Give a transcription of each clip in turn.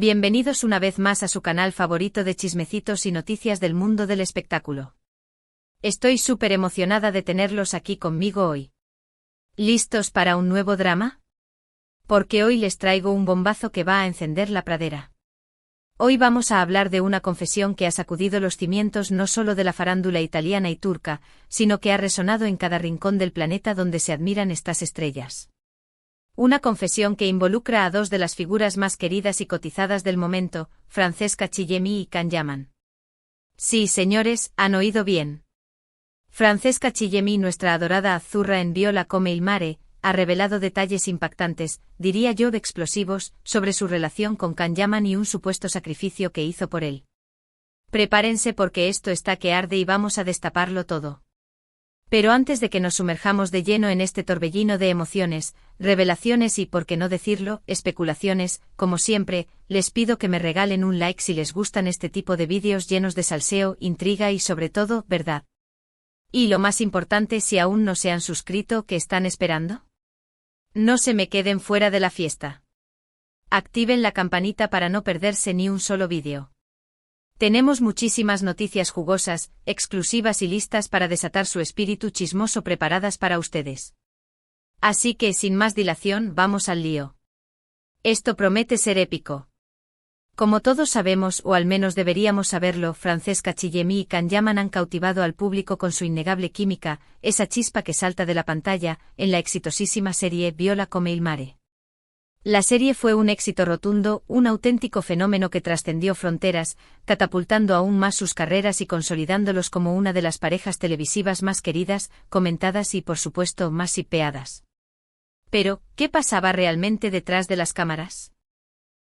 Bienvenidos una vez más a su canal favorito de chismecitos y noticias del mundo del espectáculo. Estoy súper emocionada de tenerlos aquí conmigo hoy. ¿Listos para un nuevo drama? Porque hoy les traigo un bombazo que va a encender la pradera. Hoy vamos a hablar de una confesión que ha sacudido los cimientos no solo de la farándula italiana y turca, sino que ha resonado en cada rincón del planeta donde se admiran estas estrellas. Una confesión que involucra a dos de las figuras más queridas y cotizadas del momento, Francesca Chillemi y Can Yaman. Sí, señores, han oído bien. Francesca Chillemi, nuestra adorada azzurra en Viola come il mare, ha revelado detalles impactantes, diría yo explosivos, sobre su relación con Can Yaman y un supuesto sacrificio que hizo por él. Prepárense porque esto está que arde y vamos a destaparlo todo. Pero antes de que nos sumerjamos de lleno en este torbellino de emociones, revelaciones y, por qué no decirlo, especulaciones, como siempre, les pido que me regalen un like si les gustan este tipo de vídeos llenos de salseo, intriga y sobre todo, verdad. Y lo más importante, si aún no se han suscrito, ¿qué están esperando? No se me queden fuera de la fiesta. Activen la campanita para no perderse ni un solo vídeo. Tenemos muchísimas noticias jugosas, exclusivas y listas para desatar su espíritu chismoso preparadas para ustedes. Así que sin más dilación, vamos al lío. Esto promete ser épico. Como todos sabemos, o al menos deberíamos saberlo, Francesca Chillemi y Can Yaman han cautivado al público con su innegable química, esa chispa que salta de la pantalla, en la exitosísima serie Viola come il mare. La serie fue un éxito rotundo, un auténtico fenómeno que trascendió fronteras, catapultando aún más sus carreras y consolidándolos como una de las parejas televisivas más queridas, comentadas y por supuesto más shipeadas. Pero, ¿qué pasaba realmente detrás de las cámaras?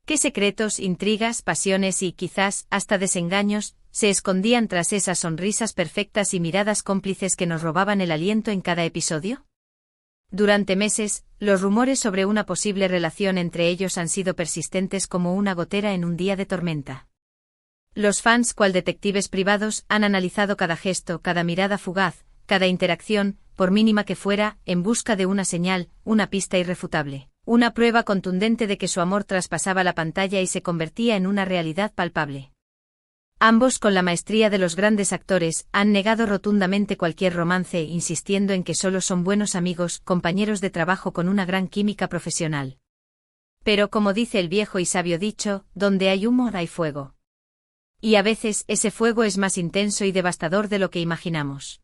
¿Qué secretos, intrigas, pasiones y, quizás, hasta desengaños, se escondían tras esas sonrisas perfectas y miradas cómplices que nos robaban el aliento en cada episodio? Durante meses, los rumores sobre una posible relación entre ellos han sido persistentes como una gotera en un día de tormenta. Los fans, cual detectives privados, han analizado cada gesto, cada mirada fugaz, cada interacción, por mínima que fuera, en busca de una señal, una pista irrefutable, una prueba contundente de que su amor traspasaba la pantalla y se convertía en una realidad palpable. Ambos, con la maestría de los grandes actores, han negado rotundamente cualquier romance, insistiendo en que solo son buenos amigos, compañeros de trabajo con una gran química profesional. Pero como dice el viejo y sabio dicho, donde hay humo hay fuego. Y a veces ese fuego es más intenso y devastador de lo que imaginamos.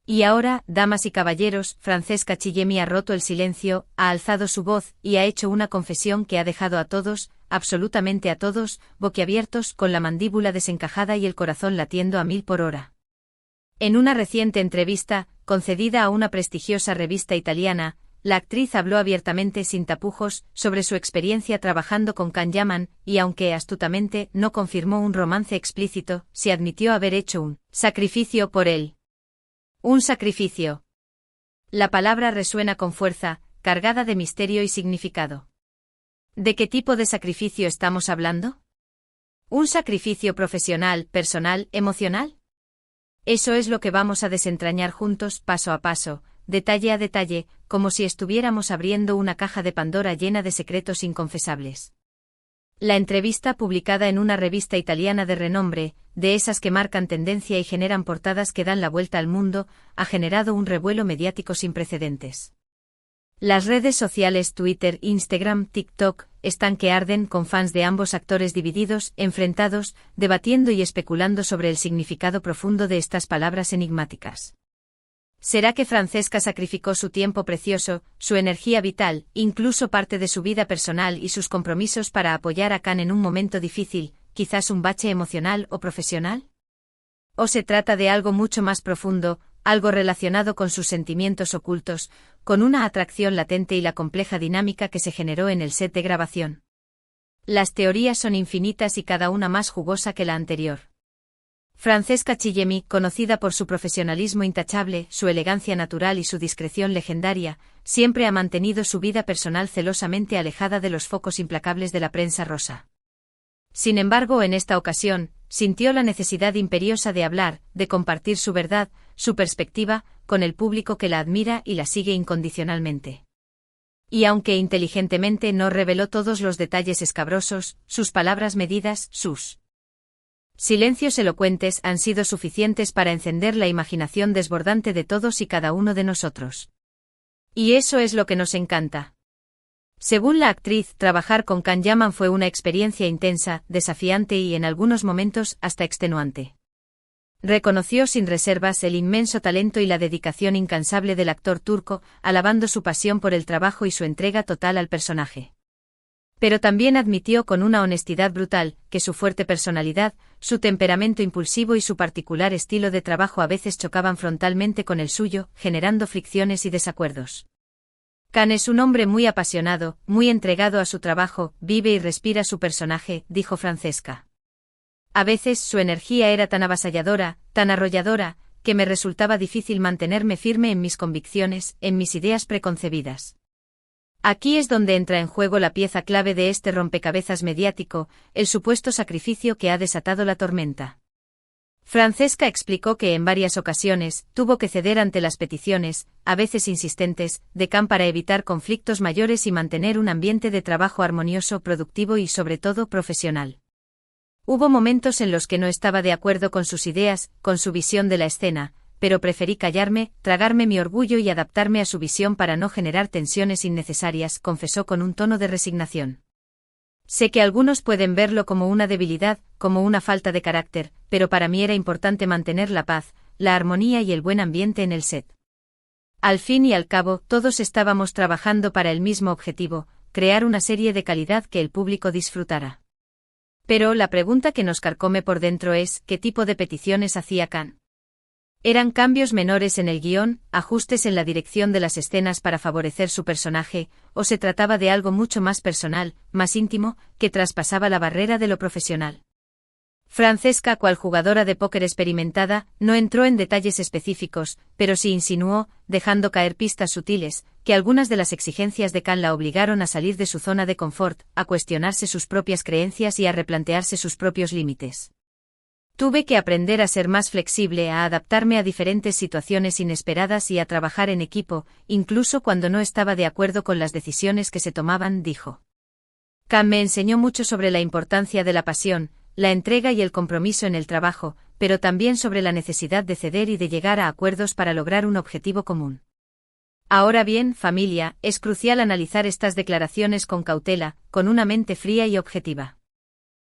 Y ahora, damas y caballeros, Francesca Chillemi ha roto el silencio, ha alzado su voz y ha hecho una confesión que ha dejado a todos, absolutamente a todos, boquiabiertos, con la mandíbula desencajada y el corazón latiendo a 1000 por hora. En una reciente entrevista, concedida a una prestigiosa revista italiana, la actriz habló abiertamente sin tapujos sobre su experiencia trabajando con Can Yaman, y aunque astutamente no confirmó un romance explícito, se admitió haber hecho un sacrificio por él. Un sacrificio. La palabra resuena con fuerza, cargada de misterio y significado. ¿De qué tipo de sacrificio estamos hablando? ¿Un sacrificio profesional, personal, emocional? Eso es lo que vamos a desentrañar juntos, paso a paso, detalle a detalle, como si estuviéramos abriendo una caja de Pandora llena de secretos inconfesables. La entrevista, publicada en una revista italiana de renombre, de esas que marcan tendencia y generan portadas que dan la vuelta al mundo, ha generado un revuelo mediático sin precedentes. Las redes sociales Twitter, Instagram, TikTok, están que arden con fans de ambos actores divididos, enfrentados, debatiendo y especulando sobre el significado profundo de estas palabras enigmáticas. ¿Será que Francesca sacrificó su tiempo precioso, su energía vital, incluso parte de su vida personal y sus compromisos para apoyar a Can en un momento difícil, quizás un bache emocional o profesional? ¿O se trata de algo mucho más profundo, algo relacionado con sus sentimientos ocultos, con una atracción latente y la compleja dinámica que se generó en el set de grabación? Las teorías son infinitas y cada una más jugosa que la anterior. Francesca Chillemi, conocida por su profesionalismo intachable, su elegancia natural y su discreción legendaria, siempre ha mantenido su vida personal celosamente alejada de los focos implacables de la prensa rosa. Sin embargo, en esta ocasión, sintió la necesidad imperiosa de hablar, de compartir su verdad, su perspectiva, con el público que la admira y la sigue incondicionalmente. Y aunque inteligentemente no reveló todos los detalles escabrosos, sus palabras medidas, sus silencios elocuentes han sido suficientes para encender la imaginación desbordante de todos y cada uno de nosotros. Y eso es lo que nos encanta. Según la actriz, trabajar con Can Yaman fue una experiencia intensa, desafiante y en algunos momentos hasta extenuante. Reconoció sin reservas el inmenso talento y la dedicación incansable del actor turco, alabando su pasión por el trabajo y su entrega total al personaje. Pero también admitió con una honestidad brutal que su fuerte personalidad, su temperamento impulsivo y su particular estilo de trabajo a veces chocaban frontalmente con el suyo, generando fricciones y desacuerdos. Can es un hombre muy apasionado, muy entregado a su trabajo, vive y respira su personaje, dijo Francesca. A veces su energía era tan avasalladora, tan arrolladora, que me resultaba difícil mantenerme firme en mis convicciones, en mis ideas preconcebidas. Aquí es donde entra en juego la pieza clave de este rompecabezas mediático, el supuesto sacrificio que ha desatado la tormenta. Francesca explicó que en varias ocasiones tuvo que ceder ante las peticiones, a veces insistentes, de Can para evitar conflictos mayores y mantener un ambiente de trabajo armonioso, productivo y sobre todo profesional. Hubo momentos en los que no estaba de acuerdo con sus ideas, con su visión de la escena, pero preferí callarme, tragarme mi orgullo y adaptarme a su visión para no generar tensiones innecesarias, confesó con un tono de resignación. Sé que algunos pueden verlo como una debilidad, como una falta de carácter, pero para mí era importante mantener la paz, la armonía y el buen ambiente en el set. Al fin y al cabo, todos estábamos trabajando para el mismo objetivo, crear una serie de calidad que el público disfrutara. Pero la pregunta que nos carcome por dentro es, ¿qué tipo de peticiones hacía Can? ¿Eran cambios menores en el guión, ajustes en la dirección de las escenas para favorecer su personaje, o se trataba de algo mucho más personal, más íntimo, que traspasaba la barrera de lo profesional? Francesca, cual jugadora de póker experimentada, no entró en detalles específicos, pero sí insinuó, dejando caer pistas sutiles, que algunas de las exigencias de Can la obligaron a salir de su zona de confort, a cuestionarse sus propias creencias y a replantearse sus propios límites. Tuve que aprender a ser más flexible, a adaptarme a diferentes situaciones inesperadas y a trabajar en equipo, incluso cuando no estaba de acuerdo con las decisiones que se tomaban, dijo. Can me enseñó mucho sobre la importancia de la pasión, la entrega y el compromiso en el trabajo, pero también sobre la necesidad de ceder y de llegar a acuerdos para lograr un objetivo común. Ahora bien, familia, es crucial analizar estas declaraciones con cautela, con una mente fría y objetiva.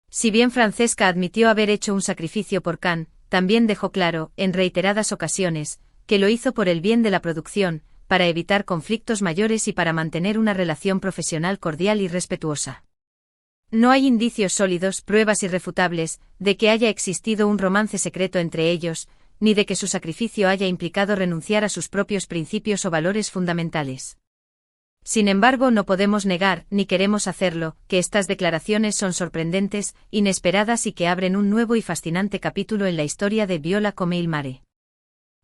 Si bien Francesca admitió haber hecho un sacrificio por Can, también dejó claro, en reiteradas ocasiones, que lo hizo por el bien de la producción, para evitar conflictos mayores y para mantener una relación profesional cordial y respetuosa. No hay indicios sólidos, pruebas irrefutables, de que haya existido un romance secreto entre ellos, ni de que su sacrificio haya implicado renunciar a sus propios principios o valores fundamentales. Sin embargo, no podemos negar, ni queremos hacerlo, que estas declaraciones son sorprendentes, inesperadas y que abren un nuevo y fascinante capítulo en la historia de Viola come il mare.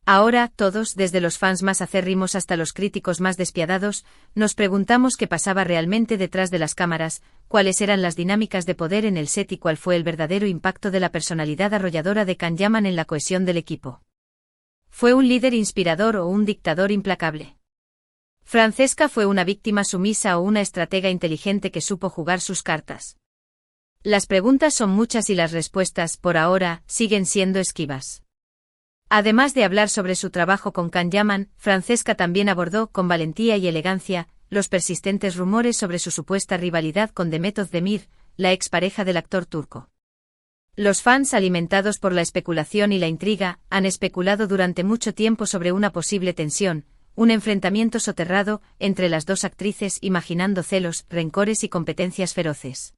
Ahora, todos, desde los fans más acérrimos hasta los críticos más despiadados, nos preguntamos qué pasaba realmente detrás de las cámaras, cuáles eran las dinámicas de poder en el set y cuál fue el verdadero impacto de la personalidad arrolladora de Can Yaman en la cohesión del equipo. ¿Fue un líder inspirador o un dictador implacable? ¿Francesca fue una víctima sumisa o una estratega inteligente que supo jugar sus cartas? Las preguntas son muchas y las respuestas, por ahora, siguen siendo esquivas. Además de hablar sobre su trabajo con Can Yaman, Francesca también abordó, con valentía y elegancia, los persistentes rumores sobre su supuesta rivalidad con Demet Özdemir, la expareja del actor turco. Los fans, alimentados por la especulación y la intriga, han especulado durante mucho tiempo sobre una posible tensión, un enfrentamiento soterrado entre las dos actrices, imaginando celos, rencores y competencias feroces.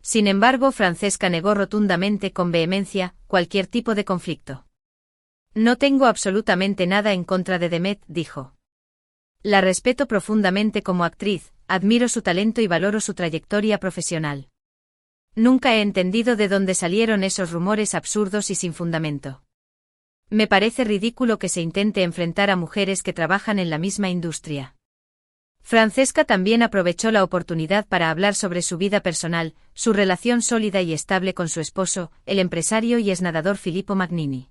Sin embargo, Francesca negó rotundamente, con vehemencia, cualquier tipo de conflicto. No tengo absolutamente nada en contra de Demet, dijo. La respeto profundamente como actriz, admiro su talento y valoro su trayectoria profesional. Nunca he entendido de dónde salieron esos rumores absurdos y sin fundamento. Me parece ridículo que se intente enfrentar a mujeres que trabajan en la misma industria. Francesca también aprovechó la oportunidad para hablar sobre su vida personal, su relación sólida y estable con su esposo, el empresario y exnadador Filippo Magnini.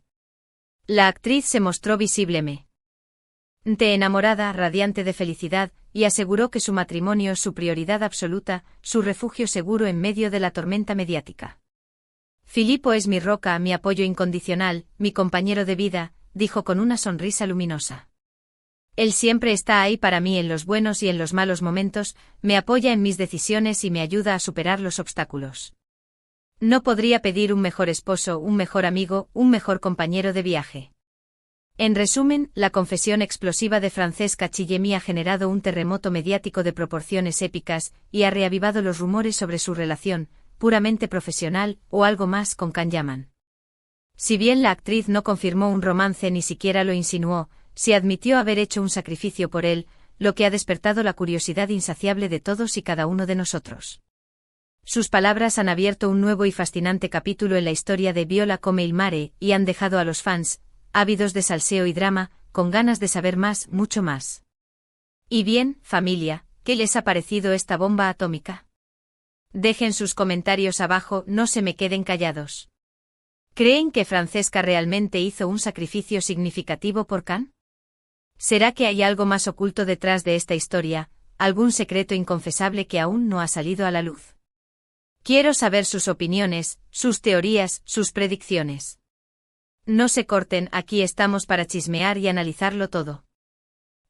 La actriz se mostró visiblemente enamorada, radiante de felicidad, y aseguró que su matrimonio es su prioridad absoluta, su refugio seguro en medio de la tormenta mediática. Filippo es mi roca, mi apoyo incondicional, mi compañero de vida, dijo con una sonrisa luminosa. Él siempre está ahí para mí en los buenos y en los malos momentos, me apoya en mis decisiones y me ayuda a superar los obstáculos. No podría pedir un mejor esposo, un mejor amigo, un mejor compañero de viaje. En resumen, la confesión explosiva de Francesca Chillemi ha generado un terremoto mediático de proporciones épicas y ha reavivado los rumores sobre su relación, puramente profesional, o algo más con Can Yaman. Si bien la actriz no confirmó un romance ni siquiera lo insinuó, sí admitió haber hecho un sacrificio por él, lo que ha despertado la curiosidad insaciable de todos y cada uno de nosotros. Sus palabras han abierto un nuevo y fascinante capítulo en la historia de Viola come il mare y han dejado a los fans, ávidos de salseo y drama, con ganas de saber más, mucho más. Y bien, familia, ¿qué les ha parecido esta bomba atómica? Dejen sus comentarios abajo, no se me queden callados. ¿Creen que Francesca realmente hizo un sacrificio significativo por Can? ¿Será que hay algo más oculto detrás de esta historia, algún secreto inconfesable que aún no ha salido a la luz? Quiero saber sus opiniones, sus teorías, sus predicciones. No se corten, aquí estamos para chismear y analizarlo todo.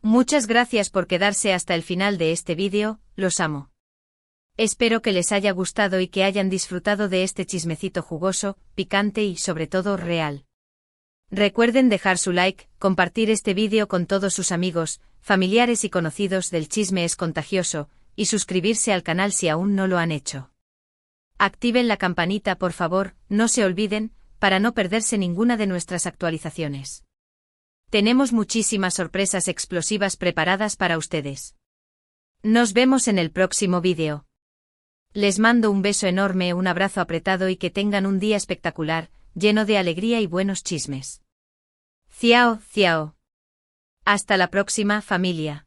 Muchas gracias por quedarse hasta el final de este vídeo, los amo. Espero que les haya gustado y que hayan disfrutado de este chismecito jugoso, picante y sobre todo real. Recuerden dejar su like, compartir este vídeo con todos sus amigos, familiares y conocidos del Chisme es Contagioso, y suscribirse al canal si aún no lo han hecho. Activen la campanita por favor, no se olviden, para no perderse ninguna de nuestras actualizaciones. Tenemos muchísimas sorpresas explosivas preparadas para ustedes. Nos vemos en el próximo vídeo. Les mando un beso enorme, un abrazo apretado y que tengan un día espectacular, lleno de alegría y buenos chismes. Ciao, ciao. Hasta la próxima, familia.